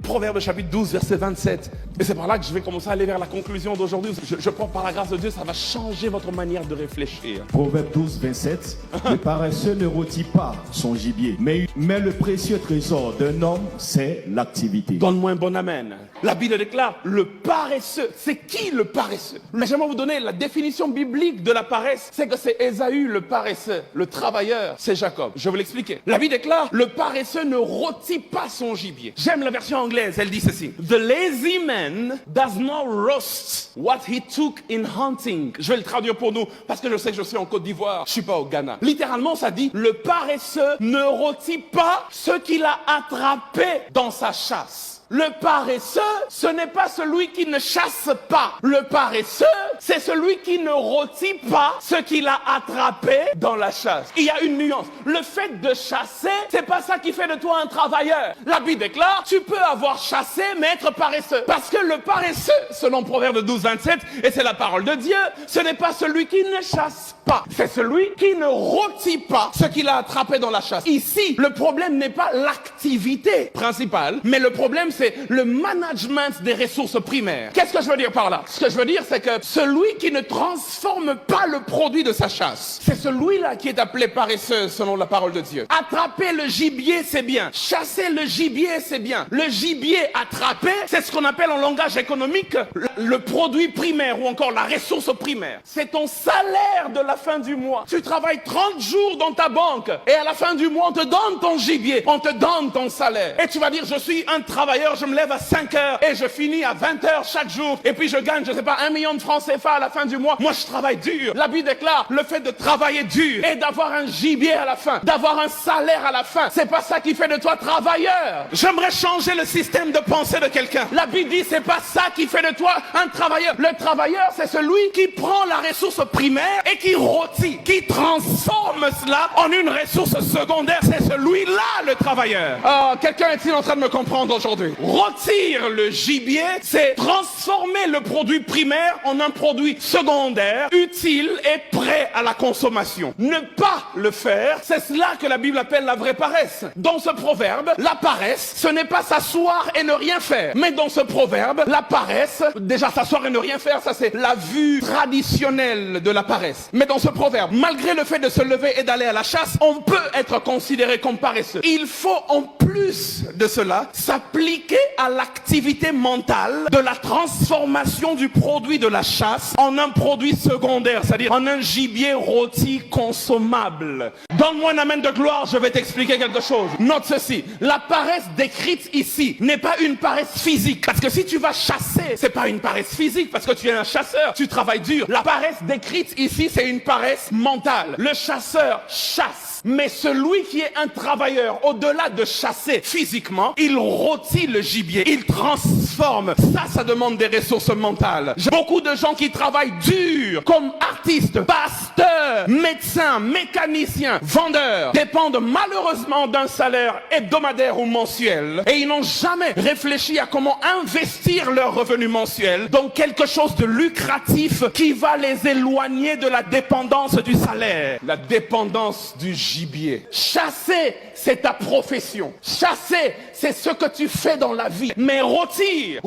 Proverbe chapitre 12, verset 27. Et c'est par là que je vais commencer à aller vers la conclusion d'aujourd'hui. Je crois que par la grâce de Dieu, ça va changer votre manière de réfléchir. Proverbe 12, 27. Le paresseux ne rôtit pas son gibier, mais le précieux trésor d'un homme, c'est l'activité. Donne-moi un bon amen. La Bible déclare le paresseux. C'est qui le paresseux? Mais j'aimerais vous donner la définition biblique de la paresse. C'est que c'est Ésaü le paresseux. Le travailleur, c'est Jacob. Je vais vous l'expliquer. La Bible déclare le paresseux ne rôtit pas son gibier. J'aime la version anglaise. Elle dit ceci. The lazy man does not roast what he took in hunting. Je vais le traduire pour nous parce que je sais que je suis en Côte d'Ivoire. Je suis pas au Ghana. Littéralement, ça dit le paresseux ne rôtit pas ce qu'il a attrapé dans sa chasse. Le paresseux, ce n'est pas celui qui ne chasse pas. Le paresseux, c'est celui qui ne rôtit pas ce qu'il a attrapé dans la chasse. Il y a une nuance. Le fait de chasser, c'est pas ça qui fait de toi un travailleur. La Bible déclare, tu peux avoir chassé mais être paresseux. Parce que le paresseux, selon Proverbe 12, 27, et c'est la parole de Dieu, ce n'est pas celui qui ne chasse pas. C'est celui qui ne rôtit pas ce qu'il a attrapé dans la chasse. Ici, le problème n'est pas l'activité principale, mais le problème c'est le management des ressources primaires. Qu'est-ce que je veux dire par là? Ce que je veux dire, c'est que celui qui ne transforme pas le produit de sa chasse, c'est celui-là qui est appelé paresseux selon la parole de Dieu. Attraper le gibier, c'est bien. Chasser le gibier, c'est bien. Le gibier attrapé, c'est ce qu'on appelle en langage économique le produit primaire ou encore la ressource primaire. C'est ton salaire de la fin du mois. Tu travailles 30 jours dans ta banque et à la fin du mois, on te donne ton gibier, on te donne ton salaire. Et tu vas dire, je suis un travailleur, je me lève à 5 heures et je finis à 20 heures chaque jour. Et puis je gagne, je sais pas, 1 million de francs CFA à la fin du mois. Moi, je travaille dur. La Bible déclare le fait de travailler dur et d'avoir un gibier à la fin, d'avoir un salaire à la fin. C'est pas ça qui fait de toi travailleur. J'aimerais changer le système de pensée de quelqu'un. La Bible dit, c'est pas ça qui fait de toi un travailleur. Le travailleur, c'est celui qui prend la ressource primaire et qui rôtit, qui transforme cela en une ressource secondaire. C'est celui-là le travailleur. Quelqu'un est-il en train de me comprendre aujourd'hui? Rôtir le gibier, c'est transformer le produit primaire en un produit secondaire, utile et prêt à la consommation. Ne pas le faire, c'est cela que la Bible appelle la vraie paresse. Dans ce proverbe, la paresse, ce n'est pas s'asseoir et ne rien faire. Mais dans ce proverbe, la paresse, déjà s'asseoir et ne rien faire, ça c'est la vue traditionnelle de la paresse. Mais dans ce proverbe, malgré le fait de se lever et d'aller à la chasse, on peut être considéré comme paresseux. Il faut en plus de cela s'appliquer à l'activité mentale de la transformation du produit de la chasse en un produit secondaire, c'est-à-dire en un gibier rôti consommable. Donne-moi un amen de gloire, je vais t'expliquer quelque chose. Note ceci, la paresse décrite ici n'est pas une paresse physique, parce que si tu vas chasser, c'est pas une paresse physique, parce que tu es un chasseur, tu travailles dur. La paresse décrite ici, c'est une paresse mentale. Le chasseur chasse, mais celui qui est un travailleur, au-delà de chasser physiquement, il rôtit le gibier, il transforme. Ça demande des ressources mentales. J'ai beaucoup de gens qui travaillent dur, comme artistes, pasteurs, médecins, mécaniciens, vendeurs, dépendent malheureusement d'un salaire hebdomadaire ou mensuel. Et ils n'ont jamais réfléchi à comment investir leur revenu mensuel dans quelque chose de lucratif qui va les éloigner de la dépendance du salaire, la dépendance du gibier. Chasser, c'est ta profession. Chasser, c'est ce que tu fais dans la vie. Mais rôtir,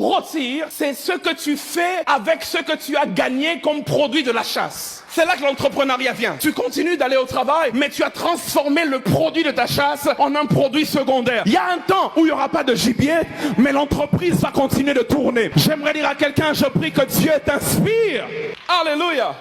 c'est ce que tu fais avec ce que tu as gagné comme produit de la chasse. C'est là que l'entrepreneuriat vient. Tu continues d'aller au travail, mais tu as transformé le produit de ta chasse en un produit secondaire. Il y a un temps où il n'y aura pas de gibier, mais l'entreprise va continuer de tourner. J'aimerais dire à quelqu'un, je prie que Dieu t'inspire. Alléluia.